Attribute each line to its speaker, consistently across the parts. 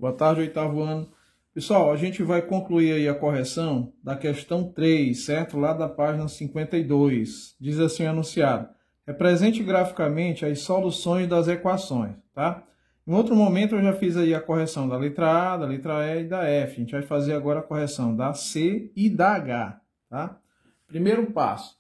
Speaker 1: Boa tarde, oitavo ano. Pessoal, a gente vai concluir aí a correção da questão 3, certo? Lá da página 52. Diz assim o enunciado: represente graficamente as soluções das equações, tá? Em outro momento eu já fiz aí a correção da letra A, da letra E e da F. A gente vai fazer agora a correção da C e da H, tá? Primeiro passo.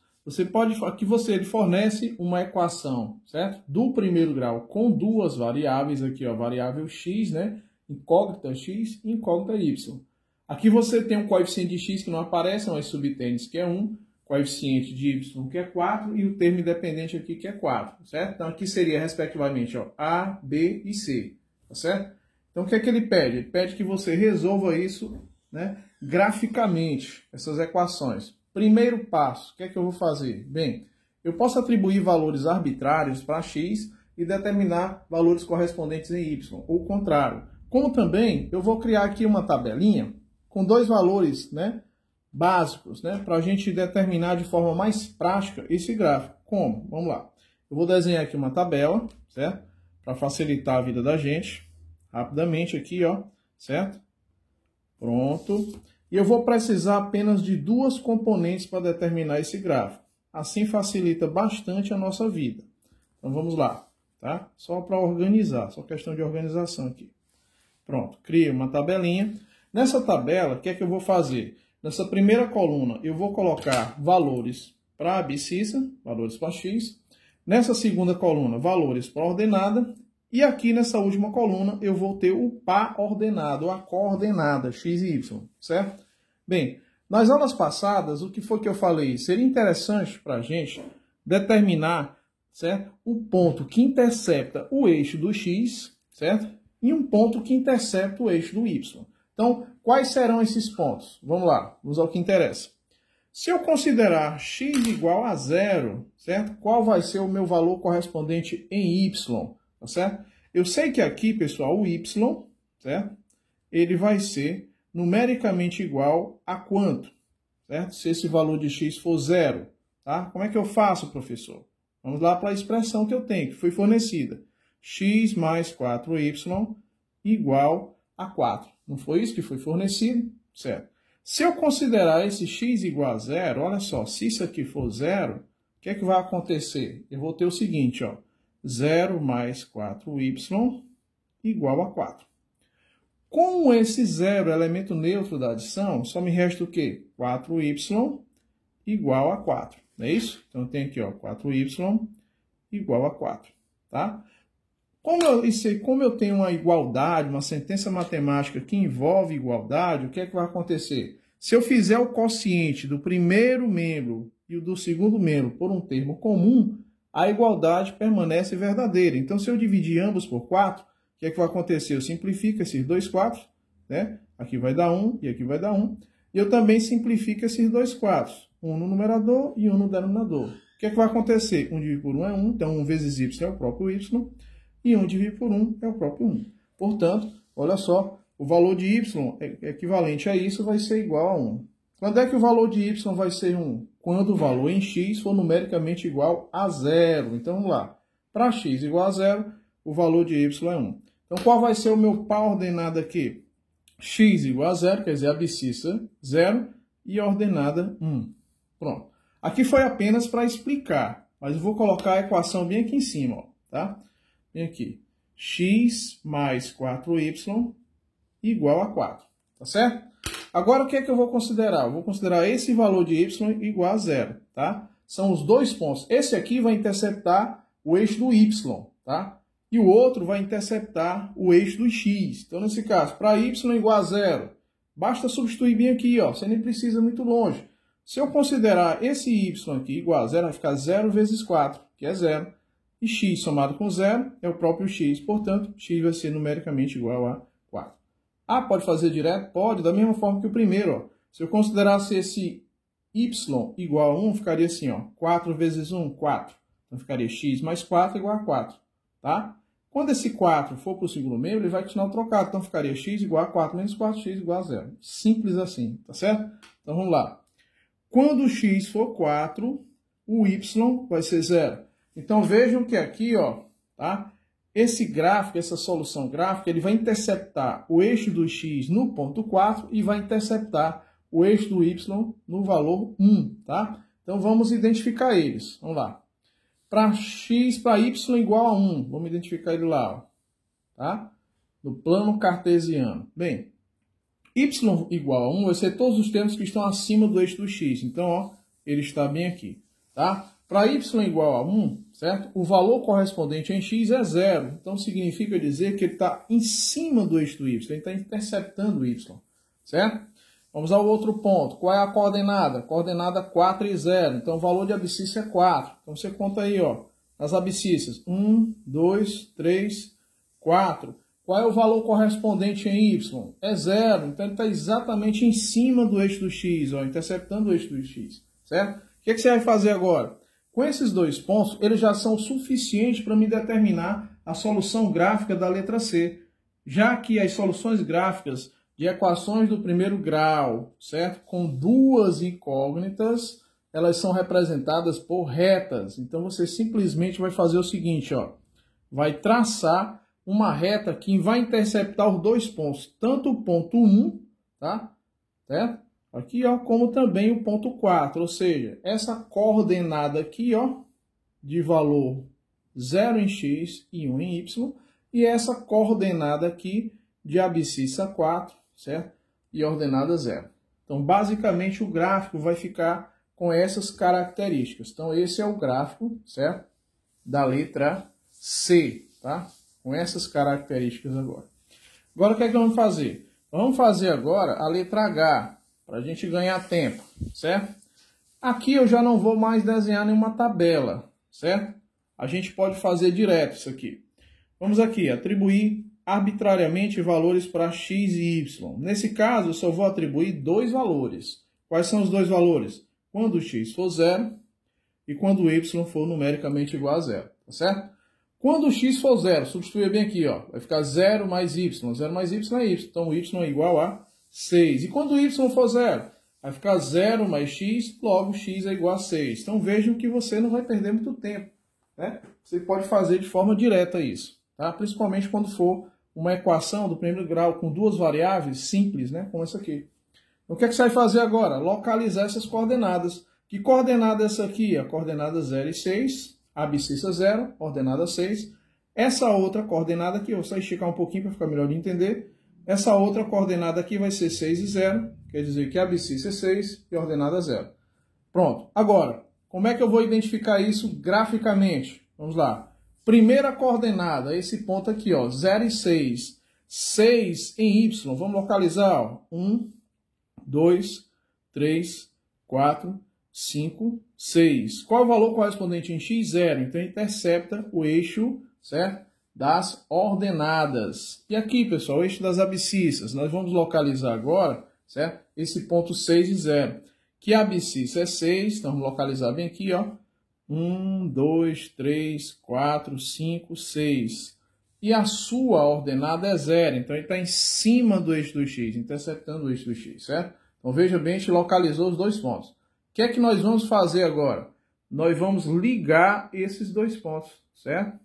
Speaker 1: Ele fornece uma equação, certo? Do primeiro grau com duas variáveis aqui, ó, variável x, né? Incógnita x e incógnita y. Aqui você tem um coeficiente de x que não aparece, mas subtende que é 1, coeficiente de y que é 4 e o termo independente aqui que é 4, certo? Então aqui seria respectivamente, ó, A, B e C, tá certo? Então o que é que ele pede? Ele pede que você resolva isso, né, graficamente, essas equações. Primeiro passo, o que é que eu vou fazer? Bem, eu posso atribuir valores arbitrários para x e determinar valores correspondentes em y, ou o contrário. Como também eu vou criar aqui uma tabelinha com dois valores, né, básicos, né, para a gente determinar de forma mais prática esse gráfico. Como? Vamos lá. Eu vou desenhar aqui uma tabela, certo? Para facilitar a vida da gente. Rapidamente aqui, ó, certo? Pronto. E eu vou precisar apenas de duas componentes para determinar esse gráfico. Assim facilita bastante a nossa vida. Então vamos lá, tá? Só para organizar, só questão de organização aqui. Pronto, cria uma tabelinha. Nessa tabela, o que é que eu vou fazer? Nessa primeira coluna, eu vou colocar valores para a abscissa, valores para x. Nessa segunda coluna, valores para a ordenada. E aqui nessa última coluna eu vou ter o par ordenado, a coordenada, x e y, certo? Bem, nas aulas passadas, o que foi que eu falei? Seria interessante para a gente determinar, certo, o ponto que intercepta o eixo do x, certo? E um ponto que intercepta o eixo do y. Então, quais serão esses pontos? Vamos lá, vamos ao que interessa. Se eu considerar x igual a 0, certo? Qual vai ser o meu valor correspondente em y? Tá certo? Eu sei que aqui, pessoal, o y, certo? Ele vai ser numericamente igual a quanto? Certo? Se esse valor de x for 0, tá? Como é que eu faço, professor? Vamos lá para a expressão que eu tenho, que foi fornecida. X mais 4y igual a 4. Não foi isso que foi fornecido? Certo. Se eu considerar esse x igual a 0, olha só, se isso aqui for 0, o que é que vai acontecer? Eu vou ter o seguinte, ó. 0 mais 4y igual a 4. Com esse 0, elemento neutro da adição, só me resta o quê? 4y igual a 4. Não é isso? Então, eu tenho aqui, ó, 4y igual a 4. Tá? Como eu tenho uma igualdade, uma sentença matemática que envolve igualdade, o que é que vai acontecer? Se eu fizer o quociente do primeiro membro e o do segundo membro por um termo comum, a igualdade permanece verdadeira. Então, se eu dividir ambos por 4, o que é que vai acontecer? Eu simplifico esses dois 4, né? Aqui vai dar 1 e aqui vai dar 1. E eu também simplifico esses dois 4, um no numerador e um no denominador. O que é que vai acontecer? 1 dividido por 1 é 1, então 1 vezes y é o próprio y, e 1 dividido por 1 é o próprio 1. Portanto, olha só, o valor de y equivalente a isso vai ser igual a 1. Quando é que o valor de y vai ser 1? Quando o valor em x for numericamente igual a 0. Então, vamos lá. Para x igual a 0, o valor de y é 1. Então, qual vai ser o meu par ordenado aqui? X igual a 0, quer dizer, abscissa 0 e a ordenada 1. Pronto. Aqui foi apenas para explicar, mas eu vou colocar a equação bem aqui em cima, ó, tá? Bem aqui. X mais 4y igual a 4. Tá certo? Agora, o que é que eu vou considerar? Eu vou considerar esse valor de y igual a 0, tá? São os dois pontos. Esse aqui vai interceptar o eixo do y, tá? E o outro vai interceptar o eixo do x. Então, nesse caso, para y igual a 0, basta substituir bem aqui, ó. Você nem precisa ir muito longe. Se eu considerar esse y aqui igual a 0, vai ficar 0 vezes 4, que é 0. E x somado com 0 é o próprio x. Portanto, x vai ser numericamente igual a 4. Ah, pode fazer direto? Pode, da mesma forma que o primeiro, ó. Se eu considerasse esse y igual a 1, ficaria assim, ó. 4 vezes 1, 4. Então, ficaria x mais 4 igual a 4, tá? Quando esse 4 for para o segundo membro, ele vai continuar trocado. Então, ficaria x igual a 4 menos 4, x igual a 0. Simples assim, tá certo? Então, vamos lá. Quando o x for 4, o y vai ser 0. Então, vejam que aqui, ó, tá? esse gráfico, essa solução gráfica, ele vai interceptar o eixo do x no ponto 4 e vai interceptar o eixo do y no valor 1, tá? Então vamos identificar eles. Vamos lá. Para x, para y igual a 1, vamos identificar ele lá, ó, tá? No plano cartesiano. Bem, y igual a 1 vai ser todos os termos que estão acima do eixo do x. Então, ó, ele está bem aqui, tá? Para y igual a 1, certo? O valor correspondente em x é 0. Então, significa dizer que ele está em cima do eixo do y. Ele está interceptando o y, certo? Vamos ao outro ponto. Qual é a coordenada? Coordenada 4 e 0. Então, o valor de abscissa é 4. Então, você conta aí, ó, as abscissas. 1, 2, 3, 4. Qual é o valor correspondente em y? É 0. Então, ele está exatamente em cima do eixo do x, ó, interceptando o eixo do x, certo? O que você vai fazer agora? Com esses dois pontos, eles já são suficientes para me determinar a solução gráfica da letra C, já que as soluções gráficas de equações do primeiro grau, certo? Com duas incógnitas, elas são representadas por retas. Então, você simplesmente vai fazer o seguinte, ó, vai traçar uma reta que vai interceptar os dois pontos, tanto o ponto 1, tá? Certo? Aqui, ó, como também o ponto 4, ou seja, essa coordenada aqui, ó, de valor 0 em x e 1 em y, e essa coordenada aqui de abscissa 4, certo? E ordenada 0. Então, basicamente, o gráfico vai ficar com essas características. Então, esse é o gráfico, certo? Da letra C, tá? Com essas características agora. Agora, o que é que vamos fazer? Vamos fazer agora a letra H, para a gente ganhar tempo, certo? Aqui eu já não vou mais desenhar nenhuma tabela, certo? A gente pode fazer direto isso aqui. Vamos aqui, atribuir arbitrariamente valores para x e y. Nesse caso, eu só vou atribuir dois valores. Quais são os dois valores? Quando o x for 0 e quando o y for numericamente igual a 0, tá certo? Quando o x for 0, substituir bem aqui, ó, vai ficar 0 mais y. 0 mais y é y, então o y é igual a 6. E quando o y for 0, vai ficar 0 mais x, logo x é igual a 6. Então vejam que você não vai perder muito tempo, né? Você pode fazer de forma direta isso, tá? Principalmente quando for uma equação do primeiro grau com duas variáveis simples, né? Como essa aqui. Então, o que é que você vai fazer agora? Localizar essas coordenadas. Que coordenada é essa aqui? A coordenada 0 e 6, abscissa 0, ordenada 6. Essa outra coordenada aqui, eu vou só esticar um pouquinho para ficar melhor de entender. Essa outra coordenada aqui vai ser 6 e 0, quer dizer que a abscissa é 6 e a ordenada é 0. Pronto. Agora, como é que eu vou identificar isso graficamente? Vamos lá. Primeira coordenada, esse ponto aqui, ó, 0 e 6. 6 em y, vamos localizar, ó, 1, 2, 3, 4, 5, 6. Qual é o valor correspondente em x? 0. Então, intercepta o eixo, certo? Das ordenadas. E aqui, pessoal, o eixo das abscissas. Nós vamos localizar agora, certo? Esse ponto 6 e 0. Que a abscissa é 6, então vamos localizar bem aqui, ó. 1, 2, 3, 4, 5, 6. E a sua ordenada é 0, então ele está em cima do eixo do x, interceptando o eixo do x, certo? Então veja bem, a gente localizou os dois pontos. O que é que nós vamos fazer agora? Nós vamos ligar esses dois pontos, certo?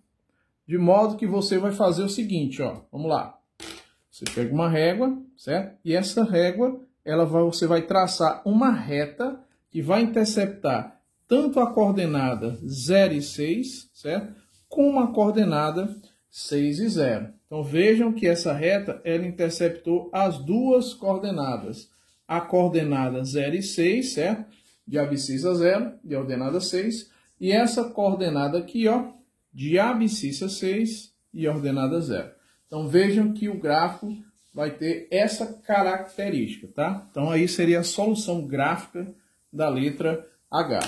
Speaker 1: De modo que você vai fazer o seguinte, ó, vamos lá. Você pega uma régua, certo? E essa régua, você vai traçar uma reta que vai interceptar tanto a coordenada 0 e 6, certo? Como a coordenada 6 e 0. Então vejam que essa reta, ela interceptou as duas coordenadas. A coordenada 0 e 6, certo? De abscissa 0, de ordenada 6. E essa coordenada aqui, ó, de abscissa 6 e ordenada 0. Então vejam que o gráfico vai ter essa característica, tá? Então aí seria a solução gráfica da letra H.